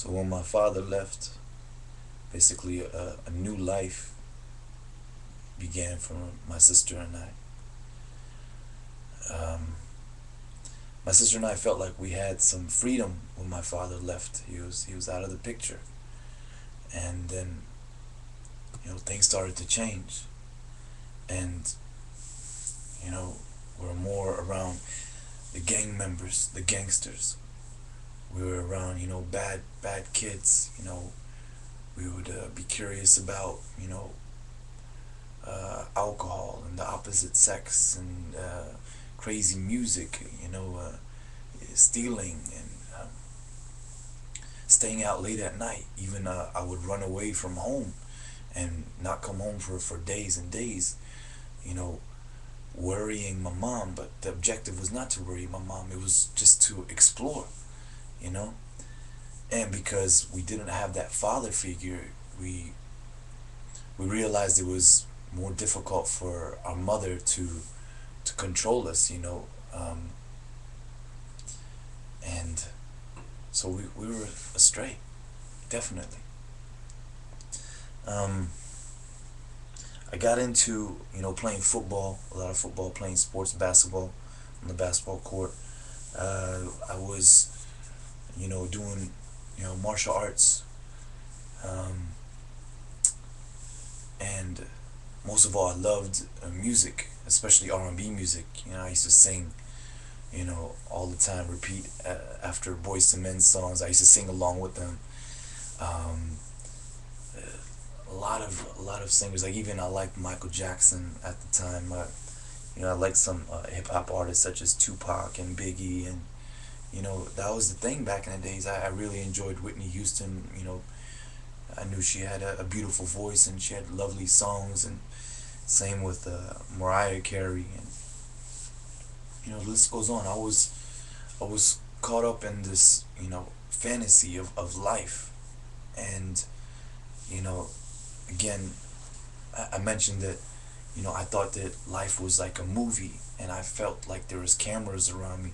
So when my father left, basically a new life began for my sister and I. Um, my sister and I felt like we had some freedom when my father left. He was out of the picture, and then things started to change, and we're more around the gang members, the gangsters. We were around bad kids. We would be curious about alcohol and the opposite sex and crazy music, stealing and staying out late at night. Even I would run away from home and not come home for days and days, you know, worrying my mom. But the objective was not to worry my mom, it was just to explore, you know. And because we didn't have that father figure, we realized it was more difficult for our mother to control us, and so we were astray, definitely. Um, I got into playing football, a lot of football, playing sports, basketball on the basketball court. I was doing martial arts, um, and most of all, I loved music, especially R&B music. I used to sing, all the time, repeat after Boyz II Men songs. I used to sing along with them. Um, a lot of singers. Like even I liked Michael Jackson at the time. I liked some hip hop artists such as Tupac and Biggie, and that was the thing back in the days. I really enjoyed Whitney Houston. I knew she had a beautiful voice and she had lovely songs, and same with Mariah Carey, and the list goes on. I was caught up in this fantasy of life, and you know again I mentioned that I thought that life was like a movie, and I felt like there was cameras around me,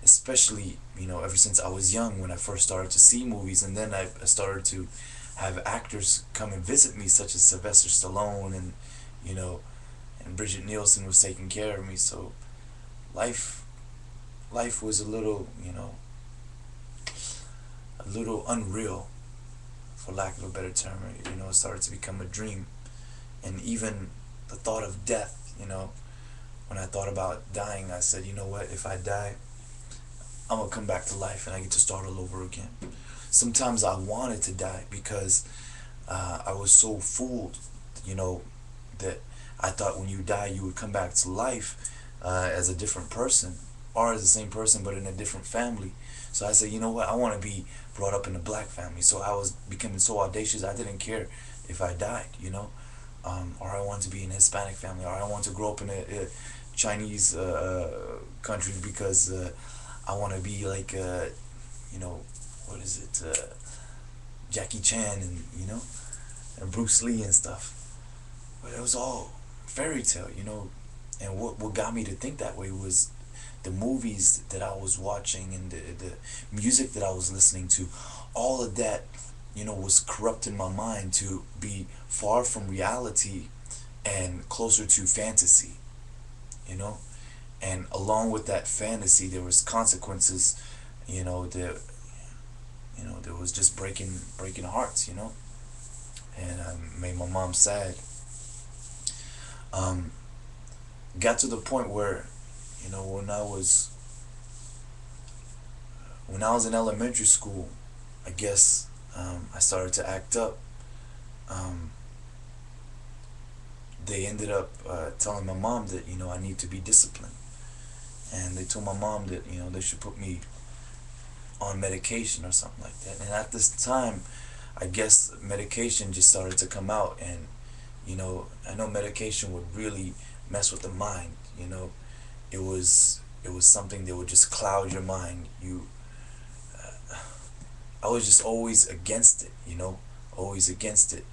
especially ever since I was young, when I first started to see movies, and then I started to have actors come and visit me, such as Sylvester Stallone, and you know and Bridget Nielsen was taking care of me. So life life was a little unreal, for lack of a better term. It started to become a dream, and even the thought of death. When I thought about dying, I said, you know what? If I die, I'm gonna come back to life, and I get to start all over again. Sometimes I wanted to die because I was so fooled, you know, that I thought when you die you would come back to life as a different person, or as the same person but in a different family. So I said, you know what? I want to be brought up in a black family. So I was becoming so audacious. I didn't care if I died, or I wanted to be in a Hispanic family, or I want to grow up in a Chinese country because I want to be like what is it, Jackie Chan, and and Bruce Lee and stuff. But it was all fairy tale, And what got me to think that way was the movies that I was watching, and the music that I was listening to. All of that, was corrupting my mind to be far from reality and closer to fantasy, you know. And along with that fantasy, there was consequences, that there was just breaking hearts, and made my mom sad. Um, got to the point where, when I was in elementary school, I guess I started to act up. Um, they ended up telling my mom that I need to be disciplined, and they told my mom that they should put me on medication or something like that. And at this time, I guess medication just started to come out, and I know medication would really mess with the mind. It was something that would just cloud your mind. I was just always against it, always against it,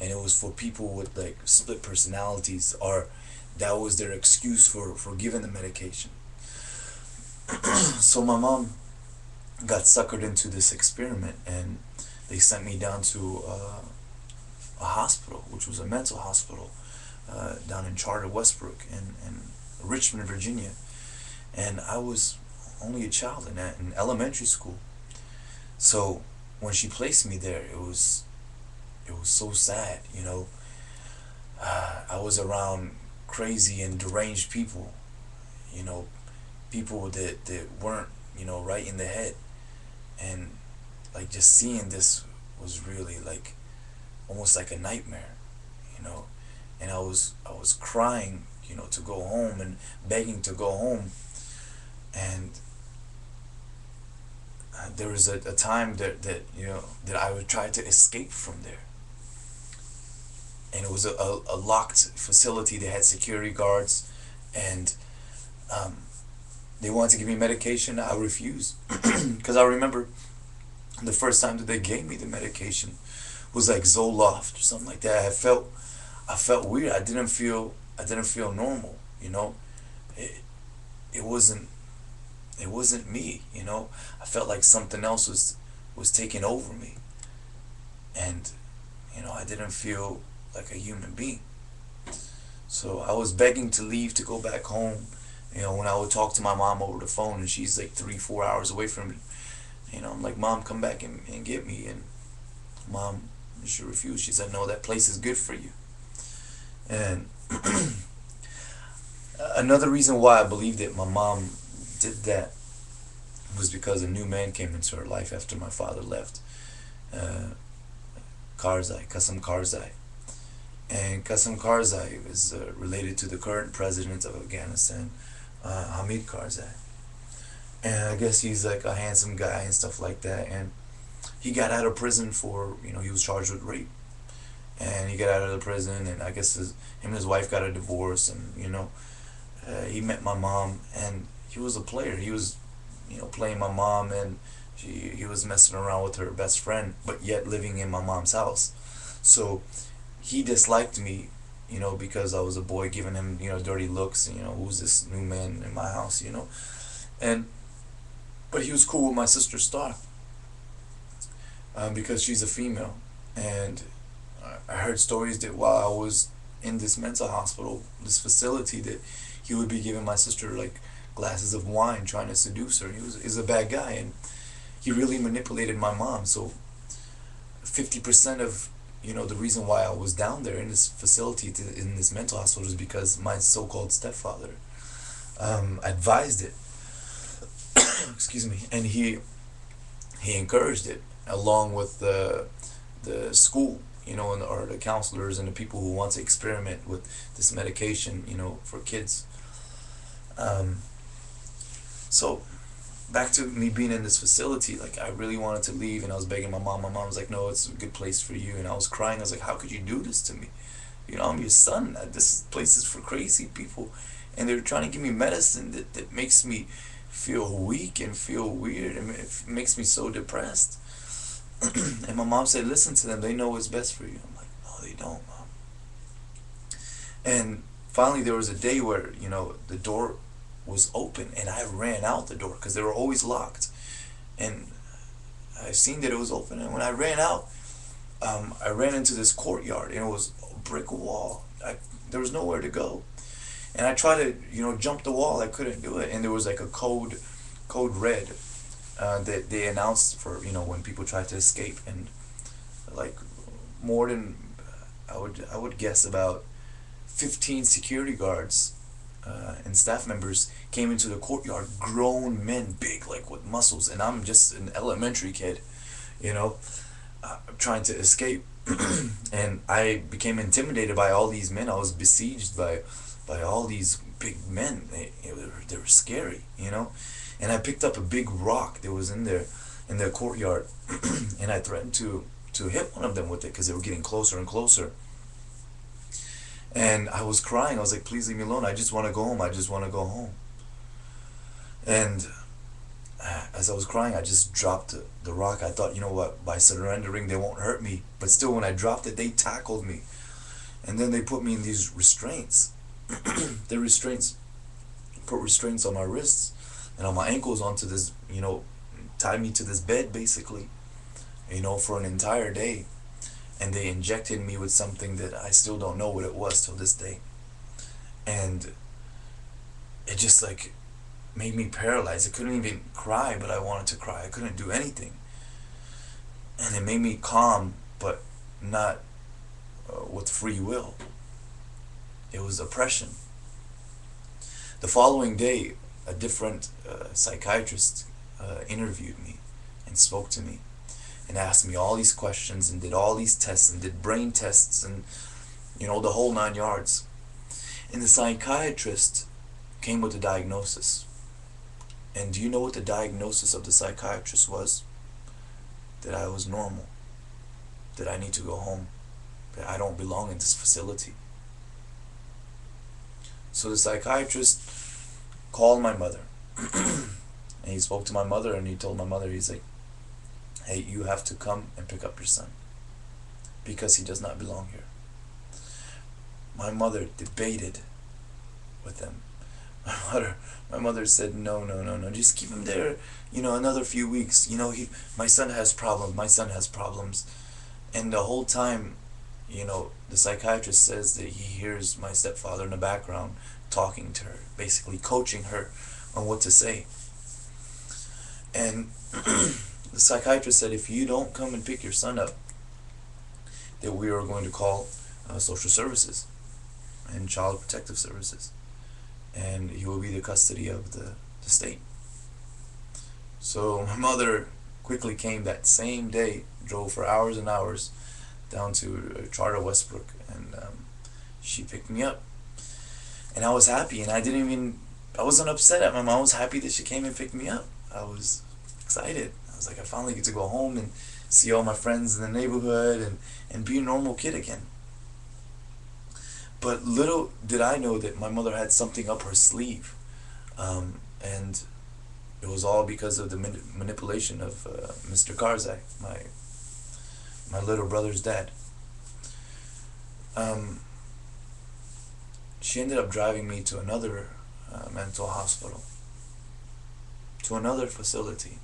and it was for people with like split personalities, or that was their excuse for giving the medication. So my mom got suckered into this experiment, and they sent me down to a hospital, which was a mental hospital, down in Charter Westbrook in Richmond, Virginia. And I was only a child in elementary school. So when she placed me there, it was so sad, you know. I was around crazy and deranged people, you know, people that weren't, right in the head. And like just seeing this was really like almost like a nightmare, you know. And I was crying, to go home and begging to go home. And there was a time that I would try to escape from there. And it was a locked facility. They had security guards, and um, they wanted to give me medication. I refused because I remember the first time that they gave me the medication was like Zoloft or something like that. I felt weird. I didn't feel normal. It it wasn't it wasn't me. I felt like something else was taking over me, and I didn't feel like a human being. So I was begging to leave to go back home. When I would talk to my mom over the phone, and she's like 3, 4 hours away from me. I'm like, Mom, come back and get me. And Mom, she refused. She said, no, that place is good for you. And another reason why I believe that my mom did that was because a new man came into her life after my father left. Uh, Qasem Karzai. And Qasem Karzai is related to the current president of Afghanistan, Hamid Karzai. And I guess he's like a handsome guy and stuff like that. And he got out of prison for, he was charged with rape. And he got out of the prison, and I guess him and his wife got a divorce, and he met my mom, and he was a player. He was, playing my mom, and he was messing around with her best friend, but yet living in my mom's house. So he disliked me, because I was a boy, giving him, dirty looks, and, who's this new man in my house, and but he was cool with my sister Star, because she's a female. And I heard stories that while I was in this mental hospital, this facility, that he would be giving my sister like glasses of wine, trying to seduce her. He's a bad guy, and he really manipulated my mom. So 50% of the reason why I was down there in this facility, in this mental hospital, is because my so-called stepfather advised it. Excuse me. And he encouraged it, along with the school, or the counselors and the people who want to experiment with this medication, for kids. So back to me being in this facility, like I really wanted to leave, and I was begging my mom. My mom was like, no, it's a good place for you. And I was crying. I was like, how could you do this to me? I'm your son. This place is for crazy people. And they're trying to give me medicine that makes me feel weak and feel weird, and it makes me so depressed. And my mom said, listen to them. They know what's best for you. I'm like, no, they don't, Mom. And finally there was a day where, the door was open, and I ran out the door because they were always locked. And I seen that it was open, and when I ran out, I ran into this courtyard, and it was a brick wall. There was nowhere to go. And I tried to, jump the wall. I couldn't do it. And there was like a code red, that they announced for, when people tried to escape. And like more than, I would guess about 15 security guards and staff members came into the courtyard. Grown men, big, like with muscles, and I'm just an elementary kid, trying to escape. And I became intimidated by all these men. I was besieged by all these big men. They were scary, And I picked up a big rock that was in there, in the courtyard, and I threatened to hit one of them with it because they were getting closer and closer. And I was crying. I was like, please leave me alone. I just want to go home. I just want to go home. And as I was crying, I just dropped the rock. I thought, what, by surrendering, they won't hurt me. But still, when I dropped it, they tackled me. And then they put me in these restraints. The restraints put restraints on my wrists and on my ankles onto this, tied me to this bed basically, for an entire day. And they injected me with something that I still don't know what it was till this day. And it just like made me paralyzed. I couldn't even cry, but I wanted to cry. I couldn't do anything. And it made me calm, but not with free will. It was oppression. The following day, a different psychiatrist interviewed me and spoke to me and asked me all these questions and did all these tests and did brain tests and the whole 9 yards. And the psychiatrist came with a diagnosis. And do you know what the diagnosis of the psychiatrist was? That I was normal, that I need to go home, that I don't belong in this facility. So the psychiatrist called my mother and he spoke to my mother and he told my mother, he's like, hey, you have to come and pick up your son because he does not belong here. My mother debated with him. My mother said, no, just keep him there, another few weeks. My son has problems. And the whole time, the psychiatrist says that he hears my stepfather in the background talking to her, basically coaching her on what to say. And the psychiatrist said, if you don't come and pick your son up, that we are going to call social services and child protective services. And he will be the custody of the state. So my mother quickly came that same day, drove for hours and hours down to Charter Westbrook, and she picked me up. And I was happy, and I wasn't upset at my mom. I was happy that she came and picked me up. I was excited. I was like, I finally get to go home and see all my friends in the neighborhood and be a normal kid again. But little did I know that my mother had something up her sleeve. And it was all because of the manipulation of Mr. Karzak, my little brother's dad. She ended up driving me to another mental hospital, to another facility,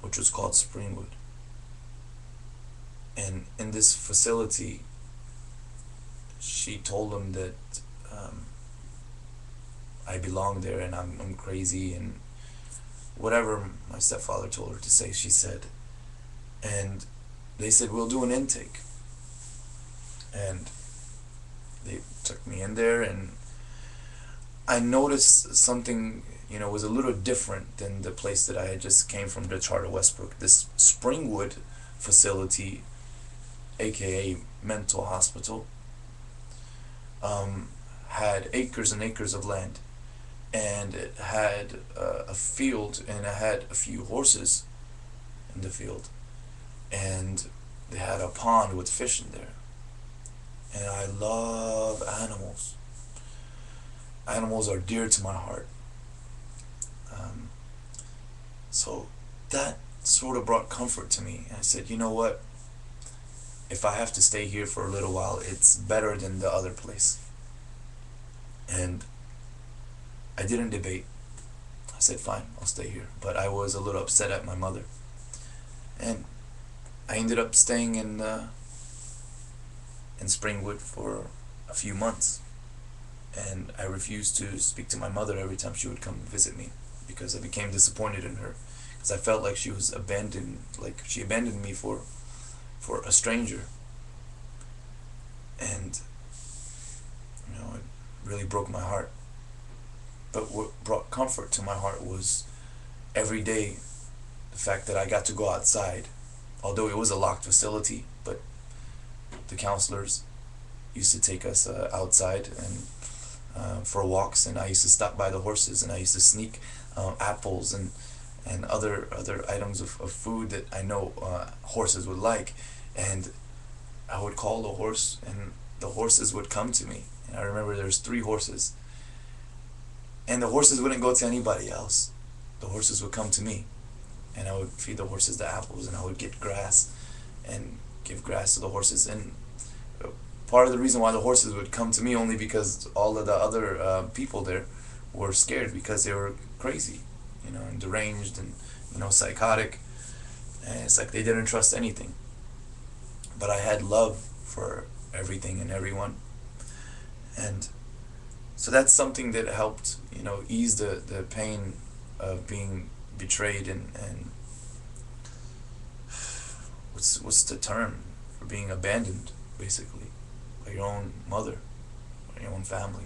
which was called Springwood. And in this facility, she told him that I belong there and I'm crazy and whatever my stepfather told her to say, she said. And they said, we'll do an intake. And they took me in there, and I noticed something, was a little different than the place that I had just came from, the Charter Westbrook. This Springwood facility, aka mental hospital, had acres and acres of land, and it had a field, and it had a few horses in the field, and they had a pond with fish in there. And I love animals. Animals are dear to my heart. So that sort of brought comfort to me. And I said, you know what? If I have to stay here for a little while, it's better than the other place. And I didn't debate. I said, fine, I'll stay here. But I was a little upset at my mother. And I ended up staying in Springwood for a few months. And I refused to speak to my mother every time she would come visit me, because I became disappointed in her, because I felt like she was abandoned, like she abandoned me for a stranger. And it really broke my heart. But what brought comfort to my heart was every day the fact that I got to go outside, although it was a locked facility, but the counselors used to take us outside and for walks, and I used to stop by the horses, and I used to sneak apples and other items of food that I know horses would like, and I would call the horse, and the horses would come to me. And I remember there's 3 horses, and the horses wouldn't go to anybody else. The horses would come to me, and I would feed the horses the apples, and I would get grass and give grass to the horses. And part of the reason why the horses would come to me only because all of the other people there were scared, because they were crazy, and deranged, and psychotic, and it's like they didn't trust anything. But I had love for everything and everyone, and so that's something that helped, ease the pain of being betrayed, and what's the term for being abandoned, basically, by your own mother or your own family.